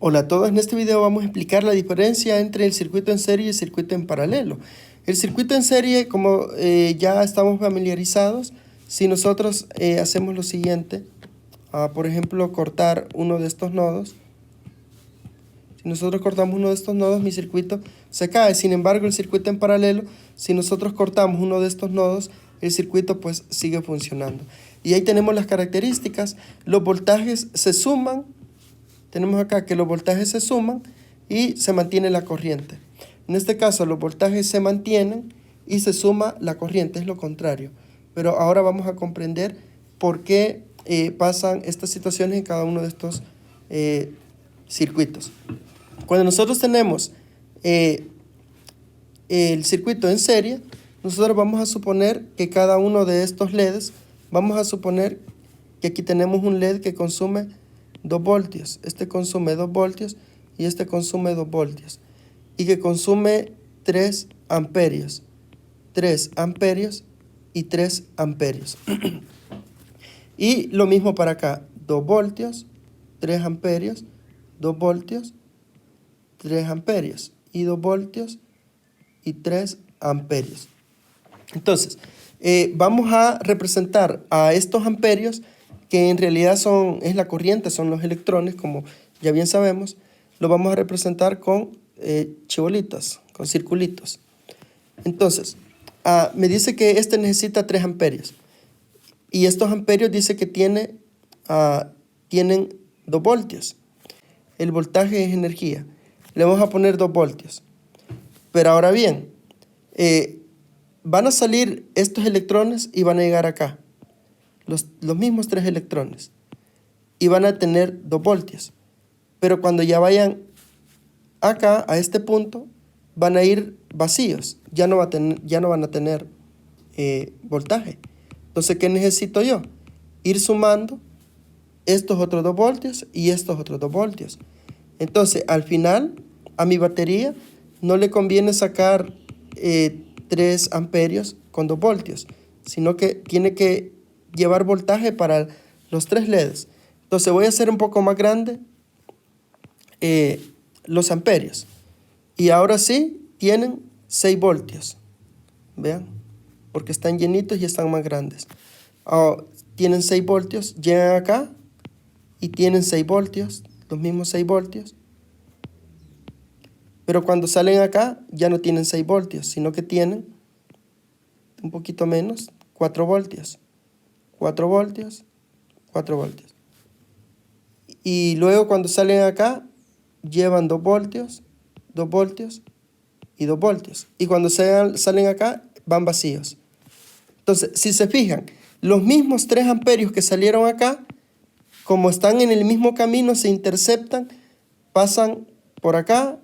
Hola a todos, en este video vamos a explicar la diferencia entre el circuito en serie y el circuito en paralelo. El circuito en serie, como ya estamos familiarizados, si nosotros hacemos lo siguiente, por ejemplo, cortar uno de estos nodos. Si nosotros cortamos uno de estos nodos, mi circuito se cae. Sin embargo, el circuito en paralelo, si nosotros cortamos uno de estos nodos, el circuito pues sigue funcionando. Y ahí tenemos las características. Los voltajes se suman. Tenemos acá que los voltajes se suman y se mantiene la corriente. En este caso, los voltajes se mantienen y se suma la corriente, es lo contrario. Pero ahora vamos a comprender por qué pasan estas situaciones en cada uno de estos circuitos. Cuando nosotros tenemos el circuito en serie, nosotros vamos a suponer que cada uno de estos LEDs, vamos a suponer que aquí tenemos un LED que consume 2 voltios, este consume 2 voltios y este consume 2 voltios y que consume 3 amperios, 3 amperios y 3 amperios. Y lo mismo para acá, 2 voltios, 3 amperios, 2 voltios, 3 amperios y 2 voltios y 3 amperios. Entonces, vamos a representar a estos amperios, que en realidad es la corriente, son los electrones, como ya bien sabemos, lo vamos a representar con chibolitas, con circulitos. Entonces, me dice que este necesita 3 amperios. Y estos amperios dice que tienen 2 voltios. El voltaje es energía. Le vamos a poner 2 voltios. Pero ahora bien, van a salir estos electrones y van a llegar acá. Los mismos 3 electrones y van a tener 2 voltios, pero cuando ya vayan acá a este punto van a ir vacíos, ya no van a tener voltaje. Entonces, ¿qué necesito yo? Ir sumando estos otros 2 voltios y estos otros 2 voltios. Entonces, al final, a mi batería no le conviene sacar 3 amperios con 2 voltios, sino que tiene que llevar voltaje para los 3 LEDs. Entonces voy a hacer un poco más grande los amperios. Y ahora sí tienen 6 voltios. Vean, porque están llenitos y están más grandes. Tienen 6 voltios, llegan acá y tienen 6 voltios, los mismos 6 voltios. Pero cuando salen acá ya no tienen 6 voltios, sino que tienen un poquito menos, 4 voltios. 4 voltios, 4 voltios. Y luego cuando salen acá, llevan 2 voltios, 2 voltios y 2 voltios. Y cuando salen acá, van vacíos. Entonces, si se fijan, los mismos 3 amperios que salieron acá, como están en el mismo camino, se interceptan, pasan por acá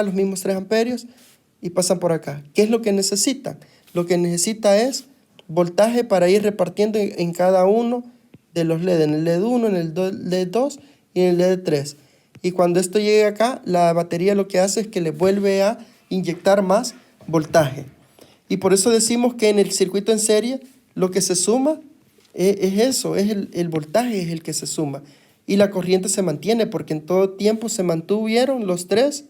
los mismos 3 amperios y pasan por acá. ¿Qué es lo que necesitan? Lo que necesita es voltaje para ir repartiendo en cada uno de los LED, en el LED 1, en el LED 2 y en el LED 3. Y cuando esto llegue acá, la batería lo que hace es que le vuelve a inyectar más voltaje. Y por eso decimos que en el circuito en serie lo que se suma es eso, es el voltaje es el que se suma. Y la corriente se mantiene porque en todo tiempo se mantuvieron los 3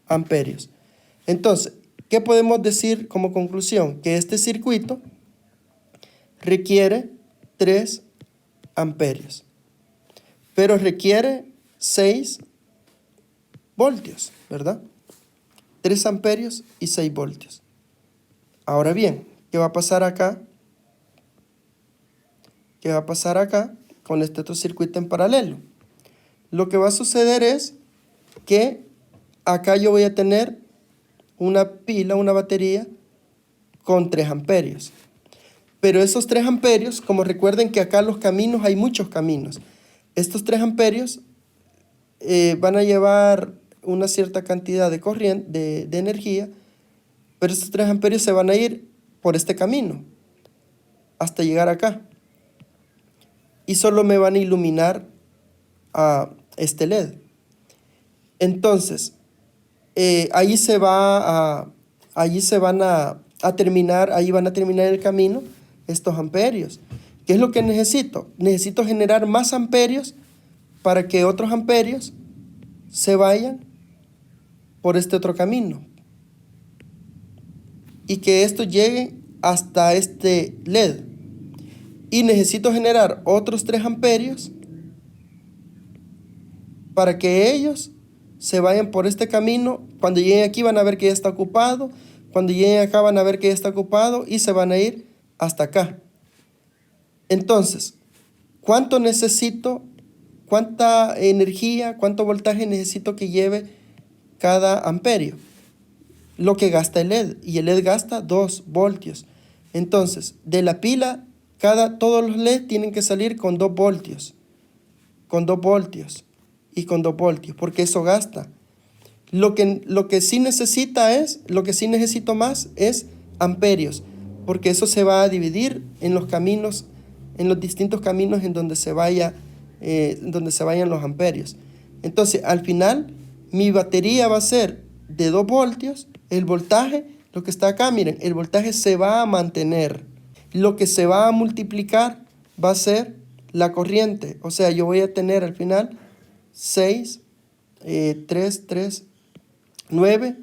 amperios. Entonces, ¿qué podemos decir como conclusión? Que este circuito requiere 3 amperios, pero requiere 6 voltios, ¿verdad? 3 amperios y 6 voltios. Ahora bien, ¿qué va a pasar acá? ¿Qué va a pasar acá con este otro circuito en paralelo? Lo que va a suceder es que acá yo voy a tener una pila, una batería con 3 amperios. Pero esos 3 amperios, como recuerden que acá los caminos, hay muchos caminos. Estos 3 amperios van a llevar una cierta cantidad de corriente, de energía, pero estos 3 amperios se van a ir por este camino hasta llegar acá. Y solo me van a iluminar a este LED. Entonces, allí van a terminar el camino estos amperios. ¿Qué es lo que necesito? Necesito generar más amperios para que otros amperios se vayan por este otro camino y que esto llegue hasta este LED. Y necesito generar otros 3 amperios para que ellos se vayan por este camino. Cuando lleguen aquí van a ver que ya está ocupado. Cuando lleguen acá van a ver que ya está ocupado y se van a ir hasta acá. Entonces, ¿cuánto necesito? ¿Cuánta energía, cuánto voltaje necesito que lleve cada amperio? Lo que gasta el LED, y el LED gasta 2 voltios. Entonces, de la pila, todos los LED tienen que salir con 2 voltios. Con 2 voltios y con 2 voltios, porque eso gasta. Lo que sí necesito más es amperios, porque eso se va a dividir en los caminos, en los distintos caminos en donde se vayan los amperios. Entonces, al final, mi batería va a ser de 2 voltios. El voltaje, lo que está acá, miren, el voltaje se va a mantener. Lo que se va a multiplicar va a ser la corriente. O sea, yo voy a tener al final 9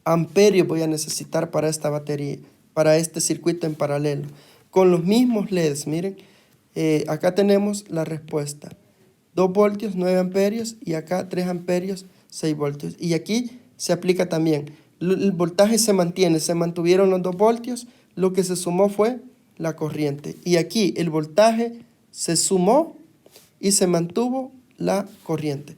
amperios voy a necesitar para esta batería, para este circuito en paralelo. Con los mismos LEDs, miren, acá tenemos la respuesta. 2 voltios, 9 amperios, y acá 3 amperios, 6 voltios. Y aquí se aplica también. El voltaje se mantuvieron los 2 voltios, lo que se sumó fue la corriente. Y aquí el voltaje se sumó y se mantuvo la corriente.